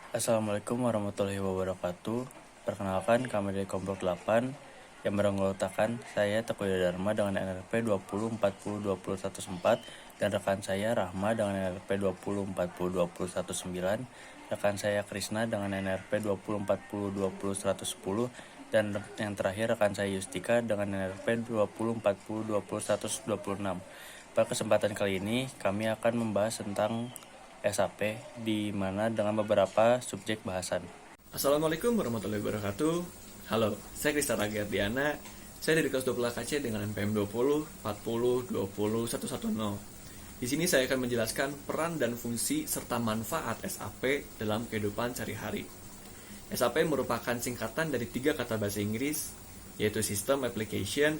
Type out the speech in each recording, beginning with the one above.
Assalamualaikum warahmatullahi wabarakatuh. Perkenalkan, kami dari Kelompok 8 yang beranggotakan saya Teguh Dharma dengan NRP 20402014 dan rekan saya Rahma dengan NRP 20402019, rekan saya Krisna dengan NRP 20402010, dan yang terakhir rekan saya Yustika dengan NRP 20402026. Pada kesempatan kali ini kami akan membahas tentang SAP di mana dengan beberapa subjek bahasan. Assalamualaikum warahmatullahi wabarakatuh. Halo, saya Krista Ragardiana. Saya dari kelas 12 KC dengan NPM 20, 40, 20, 110. Di sini saya akan menjelaskan peran dan fungsi serta manfaat SAP dalam kehidupan sehari-hari. SAP merupakan singkatan dari 3 kata bahasa Inggris, yaitu System, Application,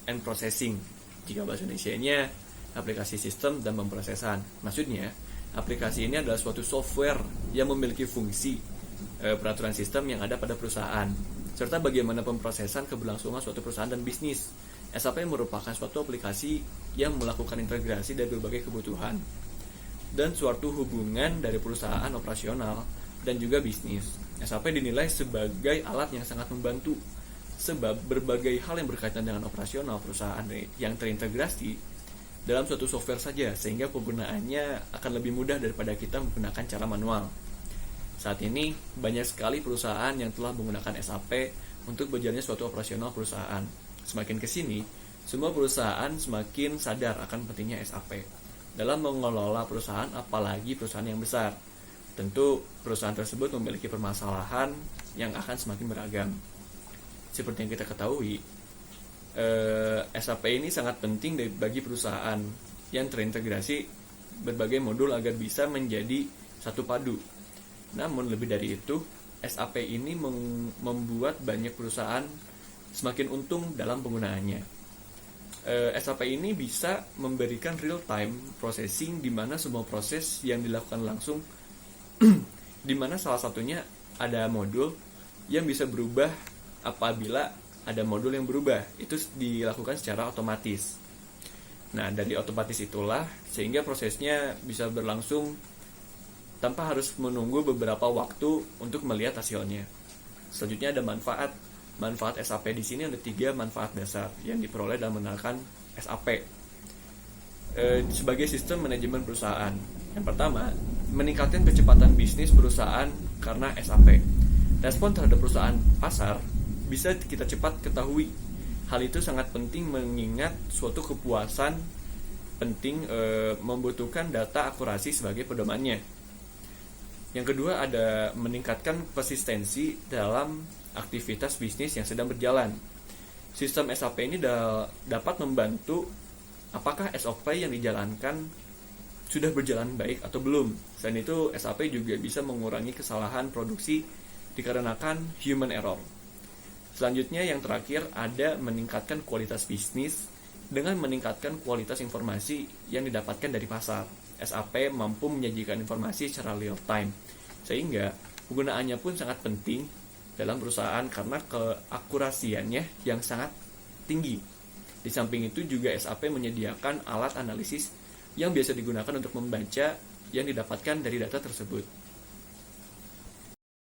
and Processing. Jika bahasa Indonesianya, aplikasi sistem dan pemrosesan. Maksudnya, aplikasi ini adalah suatu software yang memiliki fungsi peraturan sistem yang ada pada perusahaan, serta bagaimana pemrosesan keberlangsungan suatu perusahaan dan bisnis. SAP merupakan suatu aplikasi yang melakukan integrasi dari berbagai kebutuhan dan suatu hubungan dari perusahaan operasional dan juga bisnis. SAP dinilai sebagai alat yang sangat membantu, sebab berbagai hal yang berkaitan dengan operasional perusahaan yang terintegrasi dalam suatu software saja, sehingga penggunaannya akan lebih mudah daripada kita menggunakan cara manual. Saat ini, banyak sekali perusahaan yang telah menggunakan SAP untuk berjalannya suatu operasional perusahaan. Semakin ke sini, semua perusahaan semakin sadar akan pentingnya SAP dalam mengelola perusahaan, apalagi perusahaan yang besar. Tentu, perusahaan tersebut memiliki permasalahan yang akan semakin beragam. Seperti yang kita ketahui, SAP ini sangat penting bagi perusahaan yang terintegrasi berbagai modul agar bisa menjadi satu padu. Namun lebih dari itu, SAP ini membuat banyak perusahaan semakin untung dalam penggunaannya. SAP ini bisa memberikan real-time processing di mana semua proses yang dilakukan langsung di mana salah satunya ada modul yang bisa berubah apabila ada modul yang berubah, itu dilakukan secara otomatis. Nah, dari otomatis itulah sehingga prosesnya bisa berlangsung tanpa harus menunggu beberapa waktu untuk melihat hasilnya. Selanjutnya ada manfaat. Manfaat SAP di sini ada 3 manfaat dasar yang diperoleh dalam menggunakan SAP sebagai sistem manajemen perusahaan. Yang pertama, meningkatkan kecepatan bisnis perusahaan karena SAP. Respon terhadap perusahaan pasar bisa kita cepat ketahui. Hal itu sangat penting mengingat suatu kepuasan penting membutuhkan data akurasi sebagai pedomannya. Yang kedua ada meningkatkan persistensi dalam aktivitas bisnis yang sedang berjalan. Sistem SAP ini dapat membantu apakah SOP yang dijalankan sudah berjalan baik atau belum. Selain itu, SAP juga bisa mengurangi kesalahan produksi dikarenakan human error. Selanjutnya yang terakhir ada meningkatkan kualitas bisnis dengan meningkatkan kualitas informasi yang didapatkan dari pasar. SAP mampu menyajikan informasi secara real time, sehingga penggunaannya pun sangat penting dalam perusahaan karena keakurasiannya yang sangat tinggi. Di samping itu juga SAP menyediakan alat analisis yang biasa digunakan untuk membaca yang didapatkan dari data tersebut.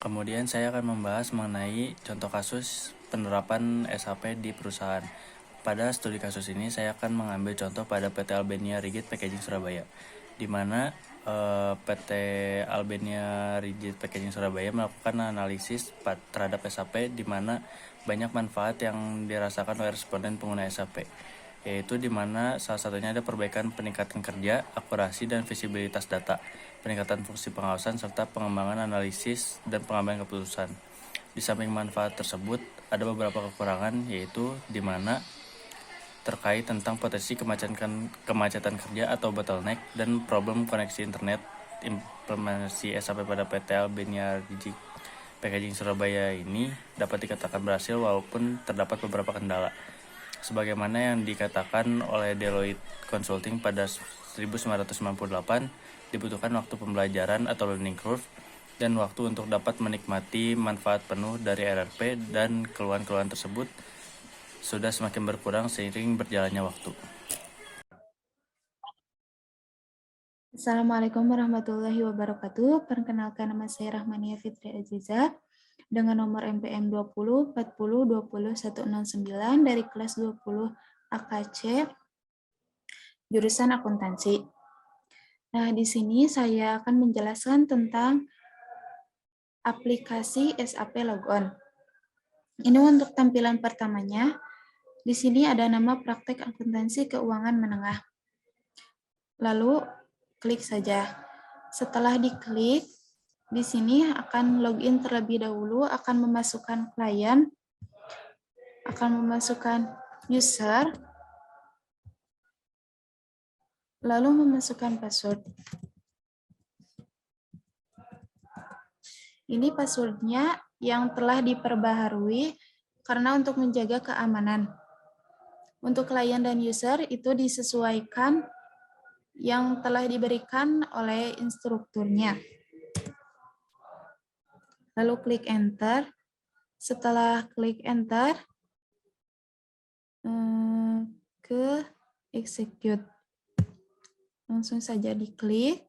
Kemudian saya akan membahas mengenai contoh kasus penerapan SAP di perusahaan. Pada studi kasus ini saya akan mengambil contoh pada PT Albania Rigid Packaging Surabaya, di mana PT Albania Rigid Packaging Surabaya melakukan analisis terhadap SAP di mana banyak manfaat yang dirasakan oleh responden pengguna SAP, yaitu di mana salah satunya ada perbaikan peningkatan kerja, akurasi dan visibilitas data, peningkatan fungsi pengawasan serta pengembangan analisis dan pengambilan keputusan. Di samping manfaat tersebut, ada beberapa kekurangan, yaitu di mana terkait tentang potensi kemacetan kerja atau bottleneck dan problem koneksi internet. Implementasi SAP pada PT Albania Rigid Packaging Surabaya ini dapat dikatakan berhasil walaupun terdapat beberapa kendala. Sebagaimana yang dikatakan oleh Deloitte Consulting pada 1998, dibutuhkan waktu pembelajaran atau learning curve dan waktu untuk dapat menikmati manfaat penuh dari RRP, dan keluhan-keluhan tersebut sudah semakin berkurang seiring berjalannya waktu. Assalamualaikum warahmatullahi wabarakatuh. Perkenalkan, nama saya Rahmania Fitri Aziza dengan nomor NPM 20 40 20 169 dari kelas 20 AKC jurusan akuntansi. Nah, di sini saya akan menjelaskan tentang aplikasi SAP Logon. Ini untuk tampilan pertamanya. Di sini ada nama Praktek Akuntansi Keuangan Menengah. Lalu klik saja. Setelah diklik, di sini akan login terlebih dahulu, akan memasukkan klien, akan memasukkan user, lalu memasukkan password. Ini passwordnya yang telah diperbaharui karena untuk menjaga keamanan. Untuk klien dan user itu disesuaikan yang telah diberikan oleh instrukturnya. Lalu klik enter. Setelah klik enter, ke execute. Langsung saja diklik.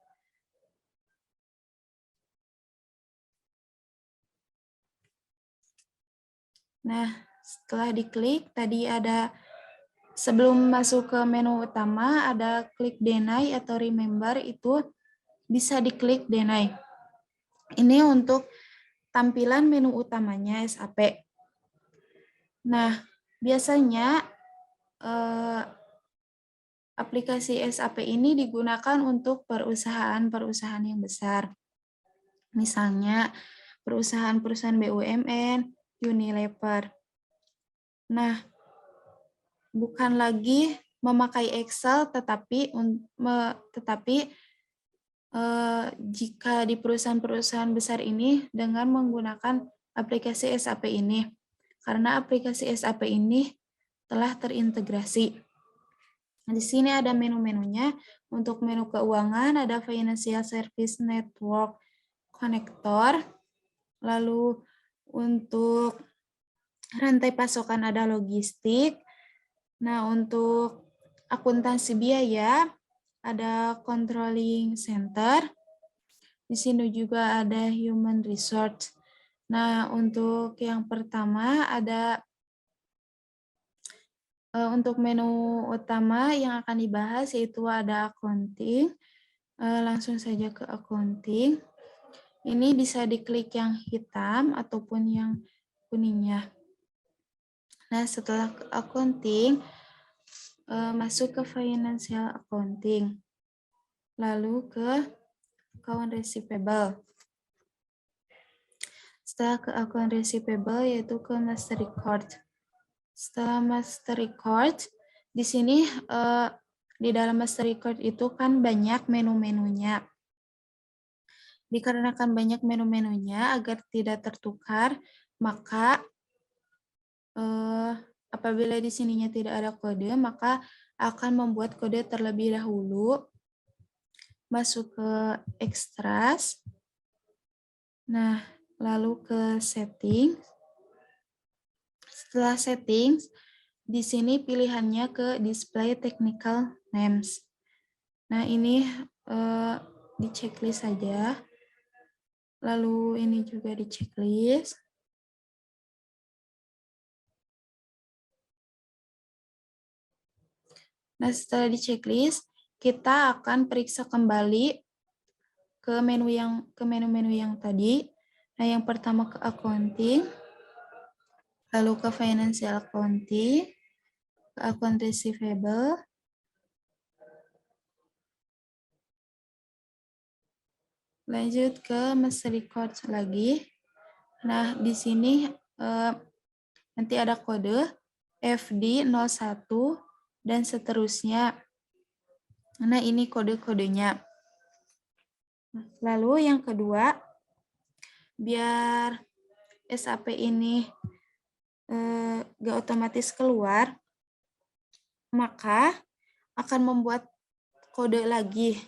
Nah, setelah diklik, tadi ada sebelum masuk ke menu utama, ada klik deny atau remember, itu bisa diklik deny. Ini untuk tampilan menu utamanya SAP. Nah, biasanya aplikasi SAP ini digunakan untuk perusahaan-perusahaan yang besar. Misalnya perusahaan-perusahaan BUMN, Unilever. Nah, bukan lagi memakai Excel, tetapi jika di perusahaan-perusahaan besar ini dengan menggunakan aplikasi SAP ini, karena aplikasi SAP ini telah terintegrasi. Di sini ada menu-menunya. Untuk menu keuangan ada Financial Service Network Connector. Lalu untuk rantai pasokan ada logistik. Nah, untuk akuntansi biaya ada Controlling Center. Di sini juga ada Human Resource. Nah, untuk yang pertama ada untuk menu utama yang akan dibahas yaitu ada accounting. Langsung saja ke accounting. Ini bisa diklik yang hitam ataupun yang kuningnya. Nah, setelah ke accounting, masuk ke financial accounting. Lalu ke account receivable. Setelah ke account receivable yaitu ke master record. Setelah master record, di sini di dalam master record itu kan banyak menu-menunya. Dikarenakan banyak menu-menunya agar tidak tertukar, maka apabila di sininya tidak ada kode, maka akan membuat kode terlebih dahulu. Masuk ke extras. Nah, lalu ke setting. Setelah settings, di sini pilihannya ke display technical names. Nah, ini di checklist saja. Lalu ini juga di checklist. Nah, setelah di checklist, kita akan periksa kembali ke menu-menu yang tadi. Nah, yang pertama ke accounting, lalu ke financial accounting, ke account receivable, lanjut ke master record lagi. Nah, di sini nanti ada kode FD01 dan seterusnya. Nah, ini kode-kodenya. Lalu yang kedua, biar SAP ini gak otomatis keluar, maka akan membuat kode lagi.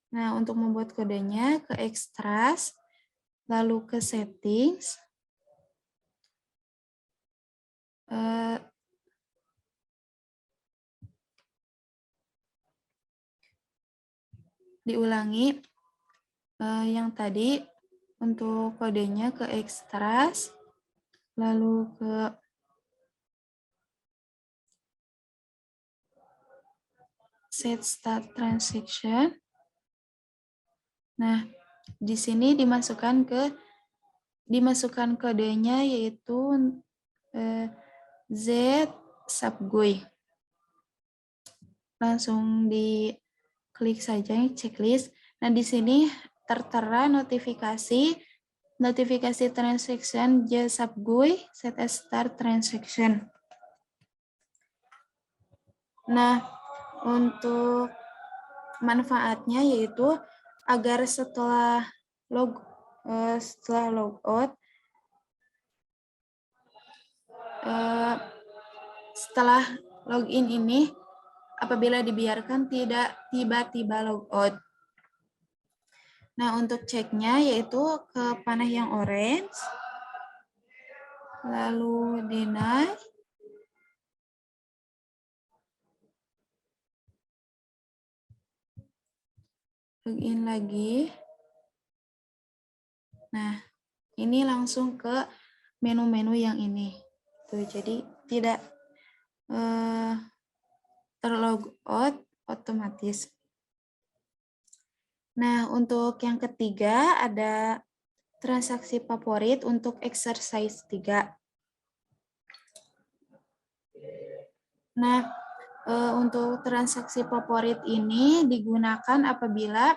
Nah, untuk membuat kodenya ke extras, lalu ke settings, diulangi yang tadi untuk kodenya ke extras, lalu ke set start transaction. Nah, di sini dimasukkan kodenya yaitu Z sub GUI. Langsung diklik saja checklist. Nah, di sini tertera notifikasi transaction J sub GUI set as start transaction. Nah, untuk manfaatnya yaitu agar setelah logout, setelah login ini, apabila dibiarkan tidak tiba-tiba logout. Nah, untuk ceknya yaitu ke panah yang orange, lalu deny, login lagi. Nah, ini langsung ke menu-menu yang ini. Tuh, jadi tidak terlogout otomatis. Nah, untuk yang ketiga ada transaksi favorit untuk exercise 3. Nah, untuk transaksi favorit ini digunakan apabila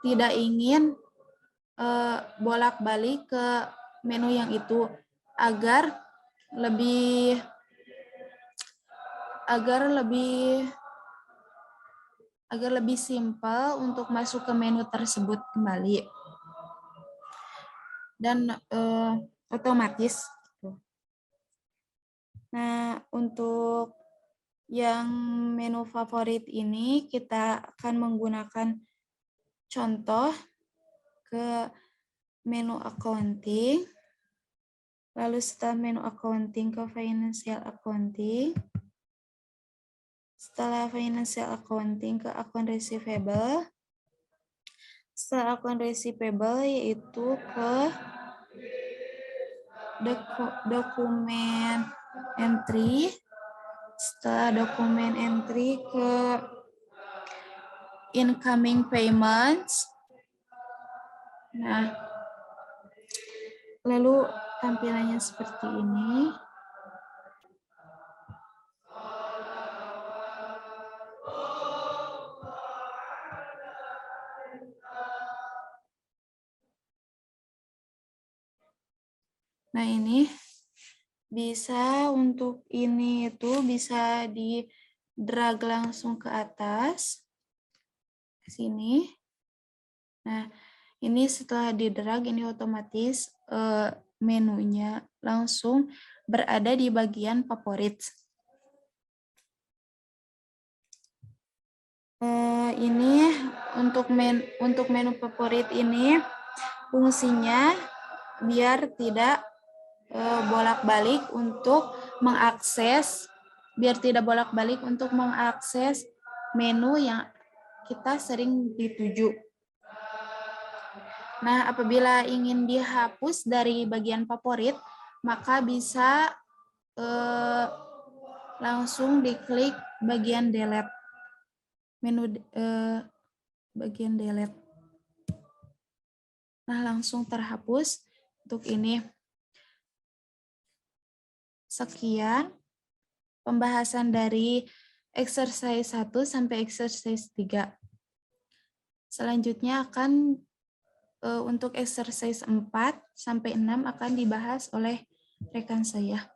tidak ingin bolak-balik ke menu yang itu agar lebih simpel untuk masuk ke menu tersebut kembali dan otomatis. Nah, untuk yang menu favorit ini kita akan menggunakan contoh ke menu accounting, lalu setelah menu accounting ke financial accounting, setelah financial accounting ke akun receivable, setelah akun receivable yaitu ke dokumen entry, setelah dokumen entry ke incoming payments. Nah, lalu tampilannya seperti ini. Nah, ini bisa untuk ini itu bisa di drag langsung ke atas ke sini. Nah, ini setelah di drag ini otomatis menunya langsung berada di bagian favorit. Ini untuk menu favorit ini fungsinya biar tidak bolak-balik untuk mengakses menu yang kita sering dituju. Nah, apabila ingin dihapus dari bagian favorit, maka bisa langsung diklik bagian delete. Menu bagian delete. Nah, langsung terhapus untuk ini. Sekian pembahasan dari exercise 1 sampai exercise 3. Selanjutnya akan untuk exercise 4 sampai 6 akan dibahas oleh rekan saya.